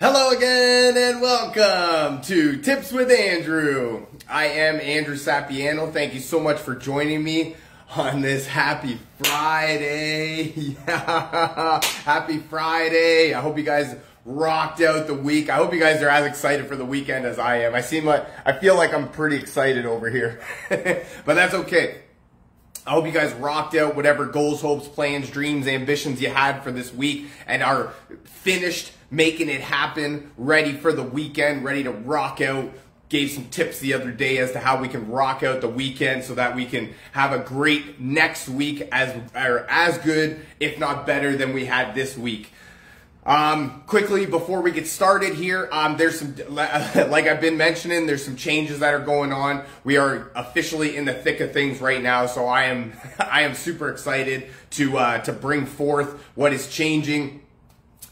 Hello again and welcome to Tips with Andrew. I am Andrew Sapiano. Thank you so much for joining me on this happy Friday. Yeah, happy Friday. I hope you guys rocked out the week. I hope you guys are as excited for the weekend as I am. I feel like I'm pretty excited over here, but that's okay. I hope you guys rocked out whatever goals, hopes, plans, dreams, ambitions you had for this week and are finished making it happen, ready for the weekend, ready to rock out. Gave some tips the other day as to how we can rock out the weekend so that we can have a great next week as good, if not better, than we had this week. Quickly, before we get started here, there's some, like I've been mentioning, there's some changes that are going on. We are officially in the thick of things right now, so I am super excited to bring forth what is changing.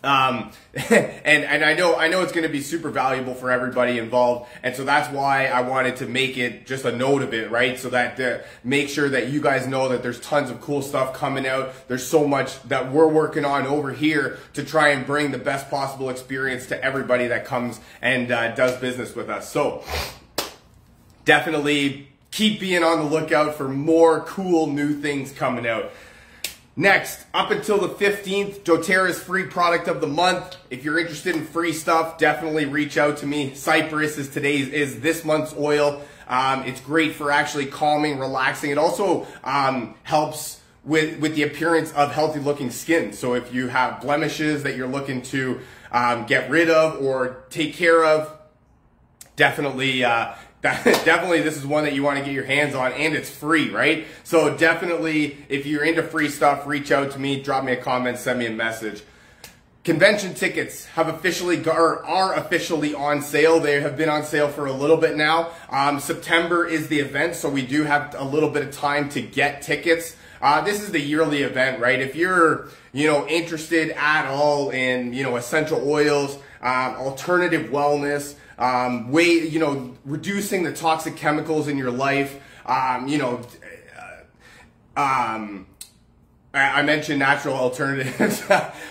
And I know it's going to be super valuable for everybody involved, and so that's why I wanted to make it just a note of it, right? So that make sure that you guys know that there's tons of cool stuff coming out. There's so much that we're working on over here to try and bring the best possible experience to everybody that comes and does business with us. So definitely keep being on the lookout for more cool new things coming out. Next, up until the 15th, doTERRA's free product of the month. If you're interested in free stuff, definitely reach out to me. Cypress is this month's oil. It's great for actually calming, relaxing. It also helps with the appearance of healthy looking skin. So if you have blemishes that you're looking to get rid of or take care of, definitely this is one that you want to get your hands on, and it's free, right? So definitely, if you're into free stuff, reach out to me, drop me a comment, send me a message. Convention tickets are officially on sale. They have been on sale for a little bit now. September is the event, so we do have a little bit of time to get tickets. This is the yearly event, right? If you're, interested at all in, essential oils, alternative wellness, reducing the toxic chemicals in your life. I mentioned natural alternatives,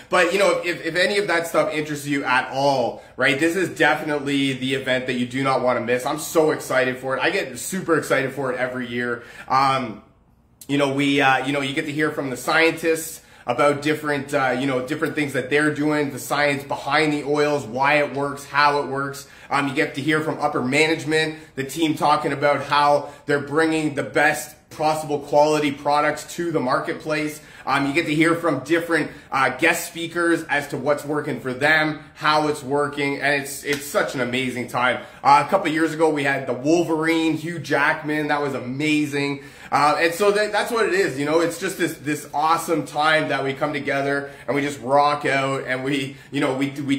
but if any of that stuff interests you at all, right, this is definitely the event that you do not want to miss. I'm so excited for it. I get super excited for it every year. You get to hear from the scientists about different things that they're doing, the science behind the oils, why it works, how it works. You get to hear from upper management, the team talking about how they're bringing the best possible quality products to the marketplace. You get to hear from different guest speakers as to what's working for them, how it's working, and it's such an amazing time. A couple years ago, we had the Wolverine, Hugh Jackman. That was amazing. And so that's what it is, it's just this awesome time that we come together and we just rock out and we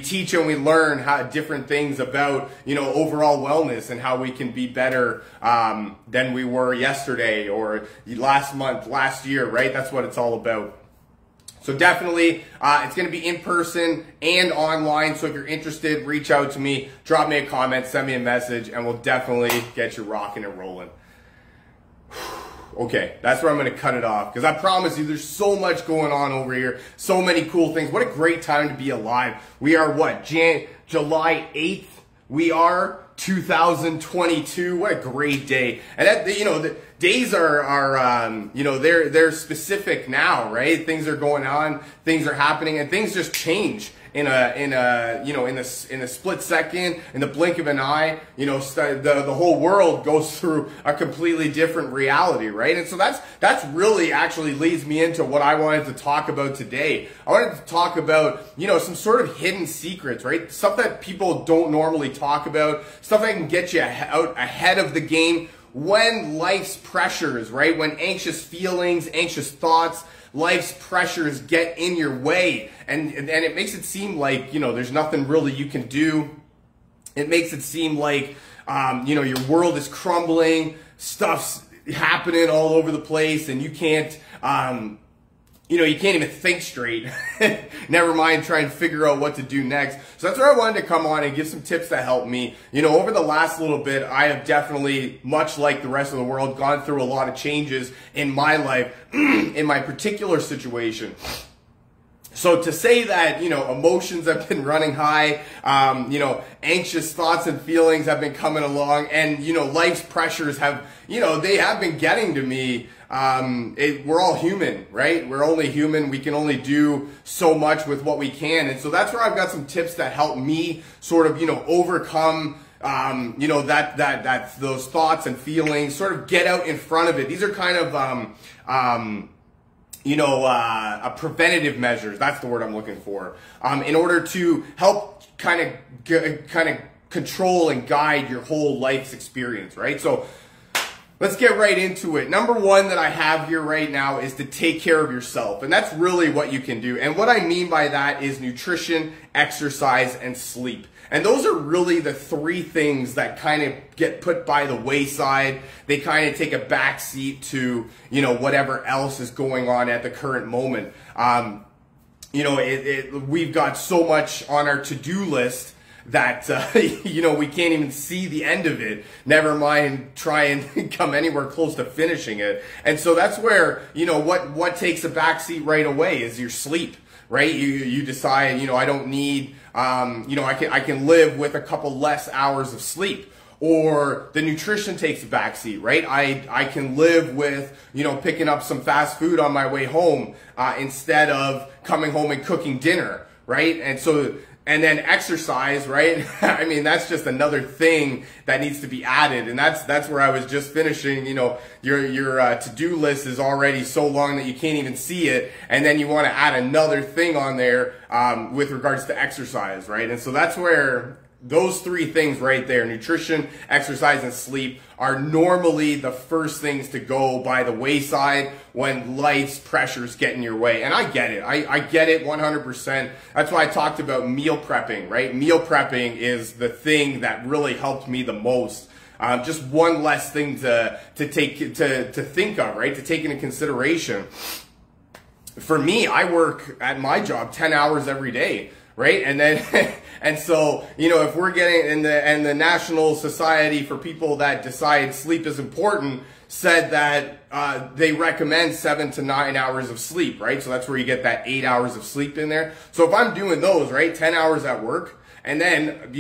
teach and we learn how different things about, overall wellness and how we can be better, than we were yesterday or last month, last year, right? That's what it's all about. So definitely, it's going to be in person and online. So if you're interested, reach out to me, drop me a comment, send me a message, and we'll definitely get you rocking and rolling. Okay, that's where I'm going to cut it off because I promise you there's so much going on over here, so many cool things. What a great time to be alive. We are July 8th. We are 2022. What a great day. And that, the days are they're specific now, right? Things are going on, things are happening, and things just change in a split second, in the blink of an eye. The whole world goes through a completely different reality, right? And so that's really actually leads me into what I wanted to talk about today. I wanted to talk about, some sort of hidden secrets, right? Stuff that people don't normally talk about, stuff that can get you out ahead of the game when life's pressures, right? When anxious feelings, anxious thoughts, life's pressures get in your way, and it makes it seem like there's nothing really you can do. It makes it seem like your world is crumbling, stuff's happening all over the place, and you can't you can't even think straight. Never mind trying to figure out what to do next. So that's where I wanted to come on and give some tips that help me. Over the last little bit, I have definitely, much like the rest of the world, gone through a lot of changes in my life, in my particular situation. So to say that, emotions have been running high, anxious thoughts and feelings have been coming along, and, life's pressures have, they have been getting to me. We're all human, right? We're only human. We can only do so much with what we can. And so that's where I've got some tips that help me sort of, overcome those thoughts and feelings, sort of get out in front of it. These are kind of, preventative measures. That's the word I'm looking for. In order to help kind of control and guide your whole life's experience, right? So let's get right into it. Number one that I have here right now is to take care of yourself. And that's really what you can do. And what I mean by that is nutrition, exercise, and sleep. And those are really the three things that kind of get put by the wayside. They kind of take a back seat to, whatever else is going on at the current moment. We've got so much on our to-do list that, we can't even see the end of it. Never mind try and come anywhere close to finishing it. And so that's where, what takes a back seat right away is your sleep. Right? You decide, I don't need, I can live with a couple less hours of sleep. Or the nutrition takes a backseat, right? I can live with, picking up some fast food on my way home, instead of coming home and cooking dinner, right? And then exercise, right? I mean, that's just another thing that needs to be added. And that's where I was just finishing, your to-do list is already so long that you can't even see it. And then you want to add another thing on there, with regards to exercise, right? And so that's where those three things right there, nutrition, exercise, and sleep, are normally the first things to go by the wayside when life's pressures get in your way. And I get it. I get it 100%. That's why I talked about meal prepping, right? Meal prepping is the thing that really helped me the most. Just one less thing to think of, right? To take into consideration. For me, I work at my job 10 hours every day. Right? And then, and so, if we're getting and the National Society for People that Decide Sleep is Important said that, they recommend 7 to 9 hours of sleep, right? So that's where you get that 8 hours of sleep in there. So if I'm doing those, right, 10 hours at work, and then,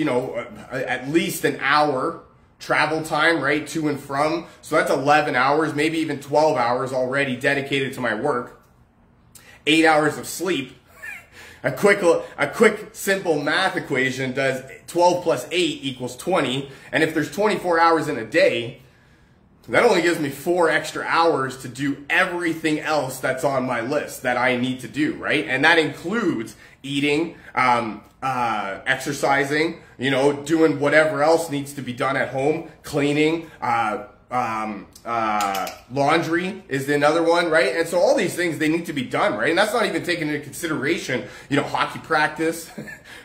at least an hour travel time, right, to and from. So that's 11 hours, maybe even 12 hours already dedicated to my work. 8 hours of sleep. A quick simple math equation does 12 plus 8 equals 20. And if there's 24 hours in a day, that only gives me 4 extra hours to do everything else that's on my list that I need to do, right? And that includes eating, exercising, doing whatever else needs to be done at home, cleaning, laundry is another one, right? And so all these things, they need to be done, right? And that's not even taking into consideration, hockey practice,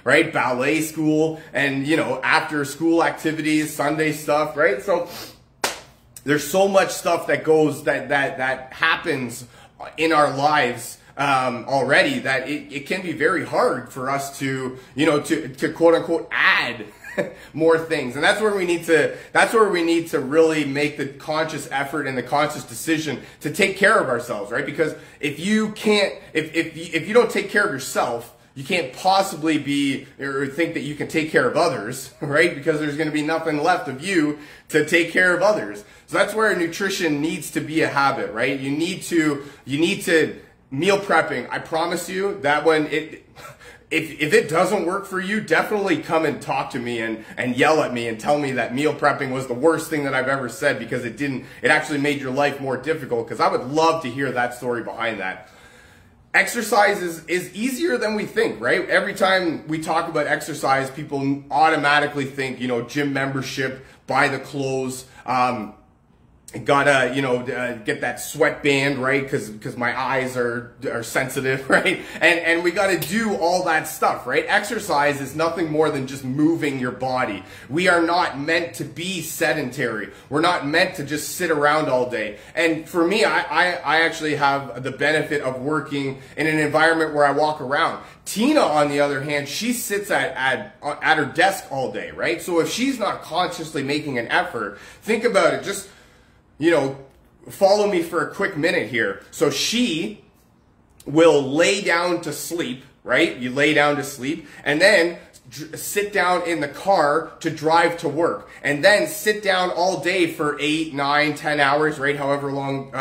right? Ballet school, and, after school activities, Sunday stuff, right? So there's so much stuff that goes, that happens in our lives, already, that it can be very hard for us to, to quote unquote add more things. And that's where we need to really make the conscious effort and the conscious decision to take care of ourselves, right? Because if you don't take care of yourself, you can't possibly be or think that you can take care of others, right? Because there's going to be nothing left of you to take care of others. So that's where nutrition needs to be a habit, right? You need to meal prepping. I promise you that if it doesn't work for you, definitely come and talk to me and yell at me and tell me that meal prepping was the worst thing that I've ever said, because it actually made your life more difficult, because I would love to hear that story behind that. Exercise is easier than we think, right? Every time we talk about exercise, people automatically think, gym membership, buy the clothes, gotta, get that sweatband, right? Because my eyes are sensitive, right? And we gotta do all that stuff, right? Exercise is nothing more than just moving your body. We are not meant to be sedentary. We're not meant to just sit around all day. And for me, I actually have the benefit of working in an environment where I walk around. Tina, on the other hand, she sits at her desk all day, right? So if she's not consciously making an effort, think about it. Just follow me for a quick minute here. So she will lay down to sleep, right? You lay down to sleep, and then sit down in the car to drive to work, and then sit down all day for 8, 9, 10 hours, right? However long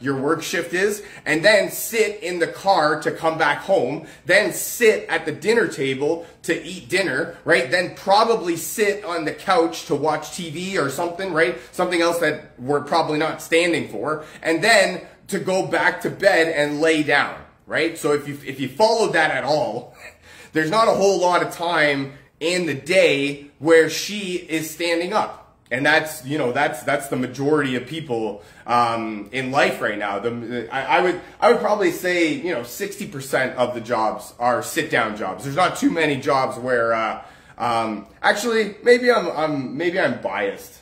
your work shift is, and then sit in the car to come back home, then sit at the dinner table to eat dinner, right? Then probably sit on the couch to watch TV or something, right? Something else that we're probably not standing for, and then to go back to bed and lay down, right? So if you followed that at all, there's not a whole lot of time in the day where she is standing up. And that's, you know, that's the majority of people in life right now. I would probably say, you know, 60% of the jobs are sit-down jobs. There's not too many jobs where actually maybe I'm biased.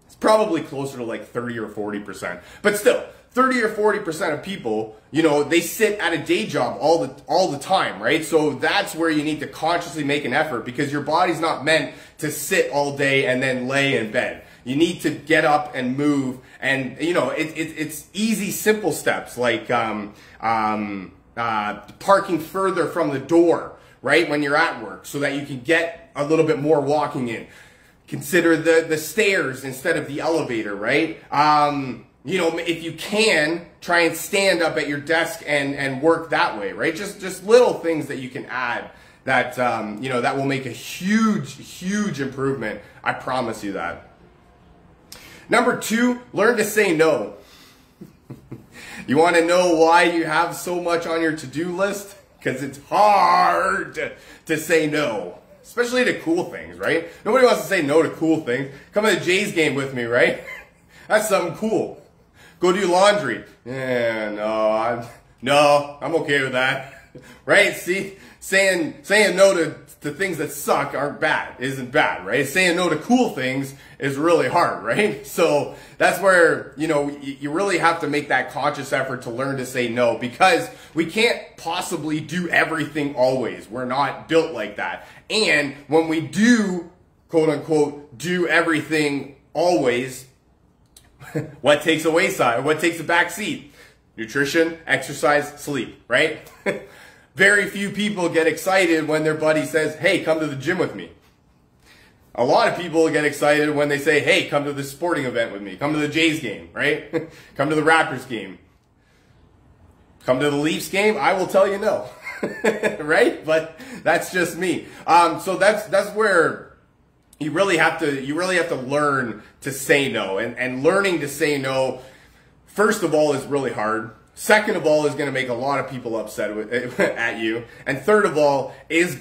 It's probably closer to like 30 or 40%. But still, 30 or 40% of people, you know, they sit at a day job all the time, right? So that's where you need to consciously make an effort, because your body's not meant to sit all day and then lay in bed. You need to get up and move, and you know, it's easy, simple steps like parking further from the door, right, when you're at work, so that you can get a little bit more walking in. Consider the stairs instead of the elevator, right? You know, if you can, try and stand up at your desk and work that way, right? Just little things that you can add that, you know, that will make a huge improvement. I promise you that. Number 2, learn to say no. You want to know why you have so much on your to-do list? Because it's hard to say no. Especially to cool things, right? Nobody wants to say no to cool things. Come to the Jays game with me, right? That's something cool. Go do laundry. Yeah, no, I'm okay with that. Right? See, saying no to things that suck isn't bad, right? Saying no to cool things is really hard, right? So that's where, you know, you really have to make that conscious effort to learn to say no, because we can't possibly do everything always. We're not built like that. And when we do, quote unquote, do everything always, what takes a back seat? Nutrition, exercise, sleep, right? Very few people get excited when their buddy says, hey, come to the gym with me. A lot of people get excited when they say, hey, come to this sporting event with me. Come to the Jays game, right? Come to the Raptors game. Come to the Leafs game? I will tell you no. Right? But that's just me. So that's where you really have to learn to say no, and learning to say no, first of all, is really hard. Second of all, is going to make a lot of people upset at you, and third of all is,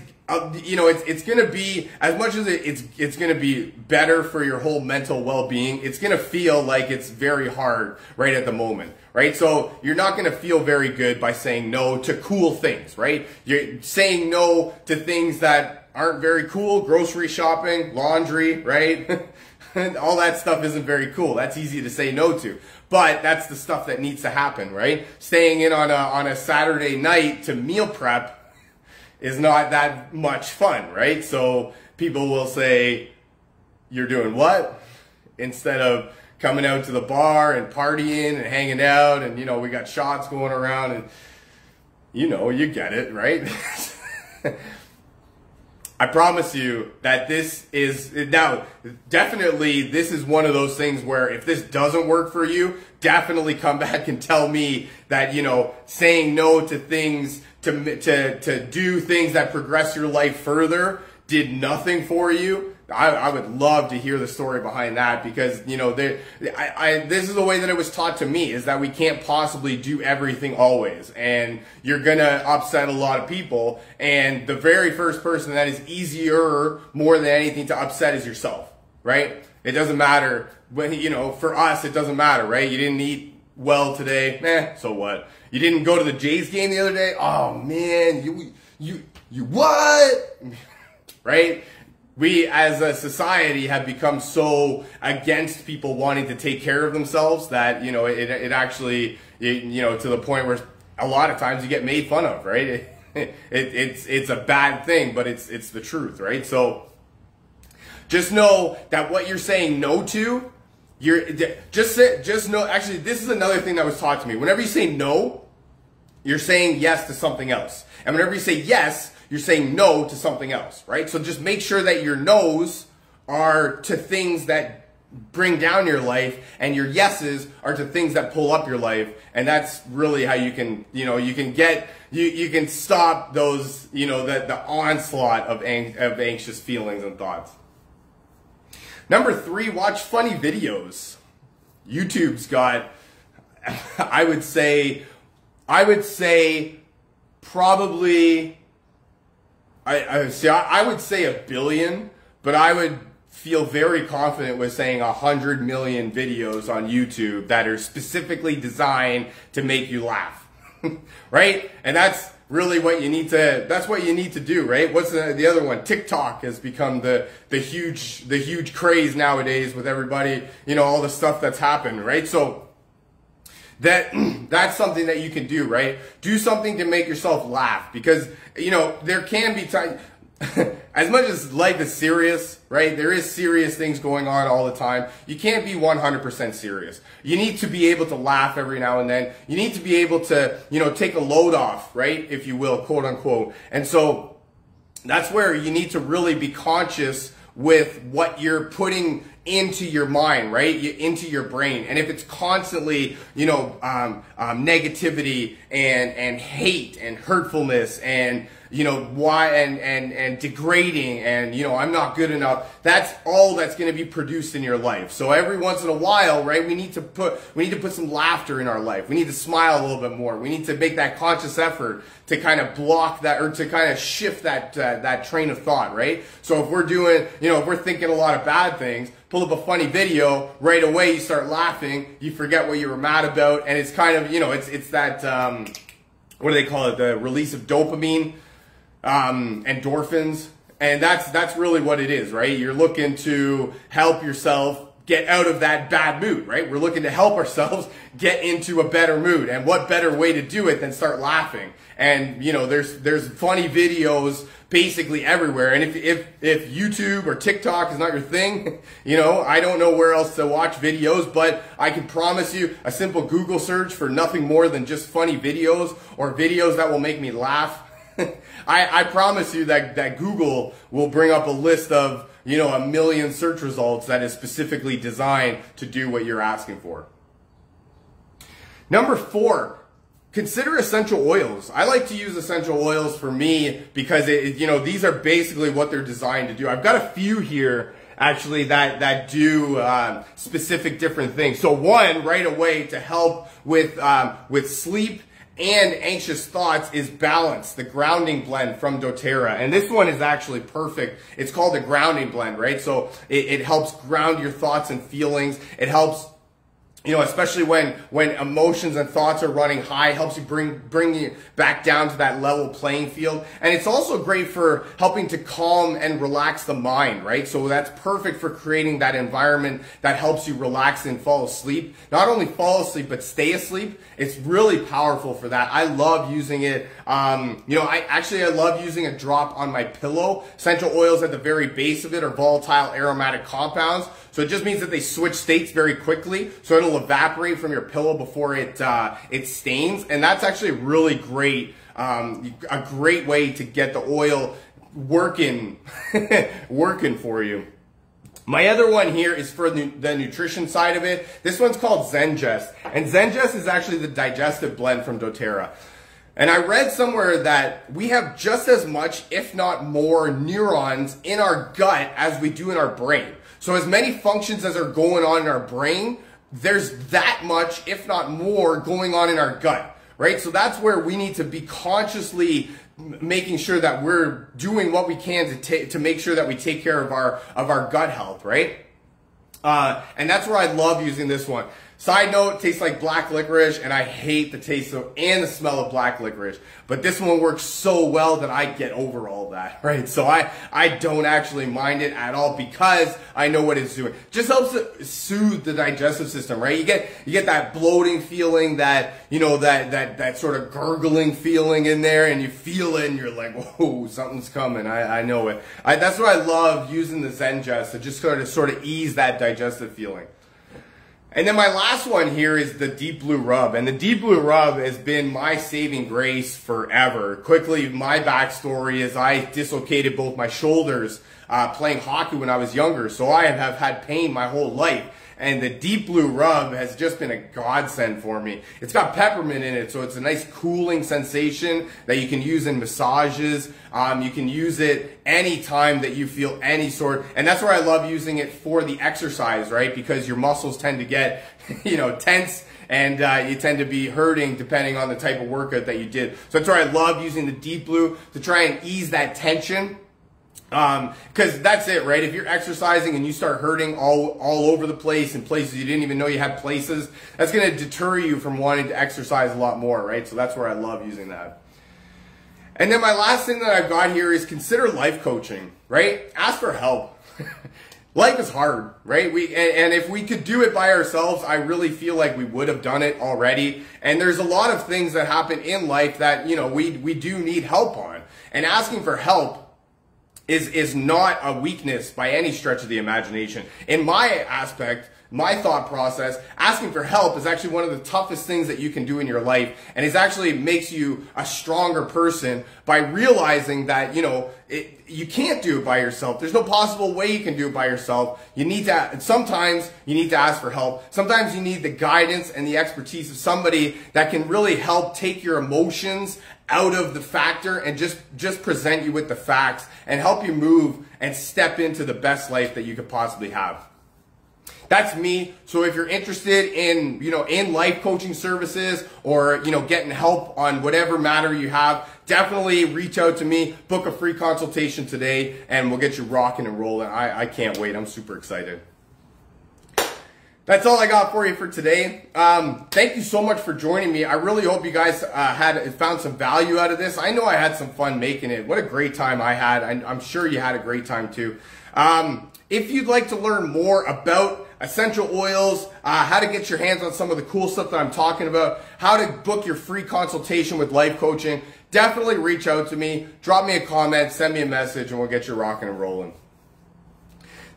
you know, it's going to be, as much as it's going to be better for your whole mental well-being, it's going to feel like it's very hard right at the moment, right? So you're not going to feel very good by saying no to cool things, right? You're saying no to things that aren't very cool. Grocery shopping, laundry, right? All that stuff isn't very cool. That's easy to say no to. But that's the stuff that needs to happen, right? Staying in on a Saturday night to meal prep is not that much fun, right? So people will say, you're doing what? Instead of coming out to the bar and partying and hanging out, and, you know, we got shots going around, and, you know, you get it, right? I promise you that this is, now, definitely this is one of those things where if this doesn't work for you, definitely come back and tell me that, you know, saying no to things, to do things that progress your life further did nothing for you. I would love to hear the story behind that, because, you know, this is the way that it was taught to me, is that we can't possibly do everything always, and you're gonna upset a lot of people, and the very first person that is easier more than anything to upset is yourself, right? It doesn't matter when, you know, for us, it doesn't matter, right? You didn't eat well today, so what? You didn't go to the Jays game the other day, oh man, you what? Right? We as a society have become so against people wanting to take care of themselves that, you know, it actually, you know, to the point where a lot of times you get made fun of, right? It's a bad thing, but it's the truth, right? So just know that what you're saying no to, just know, actually, this is another thing that was taught to me. Whenever you say no, you're saying yes to something else. And whenever you say yes, you're saying no to something else, right? So just make sure that your no's are to things that bring down your life, and your yeses are to things that pull up your life. And that's really how you can, you can stop those, the onslaught of anxious feelings and thoughts. Number 3, watch funny videos. YouTube's got, I would say probably, I would say 1 billion, but I would feel very confident with saying 100 million videos on YouTube that are specifically designed to make you laugh, right? And that's really what you need to do, right? What's the other one? TikTok has become the huge craze nowadays with everybody, all the stuff that's happened, right? So that's something that you can do, right? Do something to make yourself laugh, because, there can be times, as much as life is serious, right? There is serious things going on all the time. You can't be 100% serious. You need to be able to laugh every now and then. You need to be able to, take a load off, right? If you will, quote unquote. And so that's where you need to really be conscious with what you're putting into your mind, right? Into your brain. And if it's constantly, negativity and hate and hurtfulness and, and degrading and, I'm not good enough, that's all that's going to be produced in your life. So every once in a while, right, we need to put some laughter in our life. We need to smile a little bit more. We need to make that conscious effort to kind of block that, or to kind of shift that train of thought, right? So if we're doing, if we're thinking a lot of bad things, pull up a funny video, right away you start laughing, you forget what you were mad about, and it's kind of, it's that, what do they call it, the release of dopamine, endorphins, and that's really what it is, right? You're looking to help yourself get out of that bad mood, right? We're looking to help ourselves get into a better mood, and what better way to do it than start laughing? And there's funny videos basically everywhere. And if YouTube or TikTok is not your thing, I don't know where else to watch videos, but I can promise you a simple Google search for nothing more than just funny videos or videos that will make me laugh. I promise you that Google will bring up a list of, 1 million search results that is specifically designed to do what you're asking for. Number 4, consider essential oils. I like to use essential oils for me because these are basically what they're designed to do. I've got a few here actually that do specific different things. So one right away to help with sleep and anxious thoughts is Balance, the grounding blend from doTERRA. And this one is actually perfect. It's called the grounding blend, right? So it helps ground your thoughts and feelings. It helps, especially when emotions and thoughts are running high, helps you bring you back down to that level playing field. And it's also great for helping to calm and relax the mind, right? So that's perfect for creating that environment that helps you relax and fall asleep. Not only fall asleep, but stay asleep. It's really powerful for that. I love using it. I love using a drop on my pillow. Essential oils at the very base of it are volatile aromatic compounds. So it just means that they switch states very quickly. So it'll evaporate from your pillow before it stains. And that's actually really great, a great way to get the oil working for you. My other one here is for the nutrition side of it. This one's called Zengest. And Zengest is actually the digestive blend from doTERRA. And I read somewhere that we have just as much, if not more, neurons in our gut as we do in our brain. So as many functions as are going on in our brain, there's that much, if not more, going on in our gut, right? So that's where we need to be consciously making sure that we're doing what we can to make sure that we take care of our gut health, right? And that's where I love using this one. Side note, it tastes like black licorice, and I hate the taste and the smell of black licorice. But this one works so well that I get over all that, right? So I don't actually mind it at all because I know what it's doing. Just helps to soothe the digestive system, right? You get that bloating feeling, that that sort of gurgling feeling in there, and you feel it, and you're like, whoa, something's coming. I know it. That's what I love using the Zengest to just sort of ease that digestive feeling. And then my last one here is the deep blue rub. And the deep blue rub has been my saving grace forever. Quickly, my backstory is I dislocated both my shoulders playing hockey when I was younger. So I have had pain my whole life. And the deep blue rub has just been a godsend for me. It's got peppermint in it, so it's a nice cooling sensation that you can use in massages. You can use it anytime that you feel any sort, and that's where I love using it for the exercise, right? Because your muscles tend to get, tense, and you tend to be hurting depending on the type of workout that you did. So that's where I love using the deep blue to try and ease that tension. Because that's it, right? If you're exercising and you start hurting all over the place in places you didn't even know you had places, that's going to deter you from wanting to exercise a lot more, right? So that's where I love using that. And then my last thing that I've got here is consider life coaching, right? Ask for help. Life is hard, right? And if we could do it by ourselves, I really feel like we would have done it already. And there's a lot of things that happen in life that, we do need help on. And asking for help is not a weakness by any stretch of the imagination. In my aspect, my thought process, asking for help is actually one of the toughest things that you can do in your life, and it actually makes you a stronger person by realizing that, you can't do it by yourself. There's no possible way you can do it by yourself. Sometimes you need to ask for help. Sometimes you need the guidance and the expertise of somebody that can really help take your emotions out of the factor and just present you with the facts and help you move and step into the best life that you could possibly have. That's me. So if you're interested in, in life coaching services or, getting help on whatever matter you have, definitely reach out to me, book a free consultation today, and we'll get you rocking and rolling. I can't wait. I'm super excited. That's all I got for you for today. Thank you so much for joining me. I really hope you guys found some value out of this. I know I had some fun making it. What a great time I had. I'm sure you had a great time too. If you'd like to learn more about essential oils, how to get your hands on some of the cool stuff that I'm talking about, how to book your free consultation with life coaching, definitely reach out to me, drop me a comment, send me a message, and we'll get you rocking and rolling.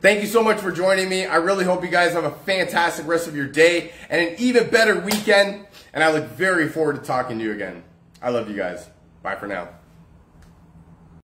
Thank you so much for joining me. I really hope you guys have a fantastic rest of your day and an even better weekend. And I look very forward to talking to you again. I love you guys. Bye for now.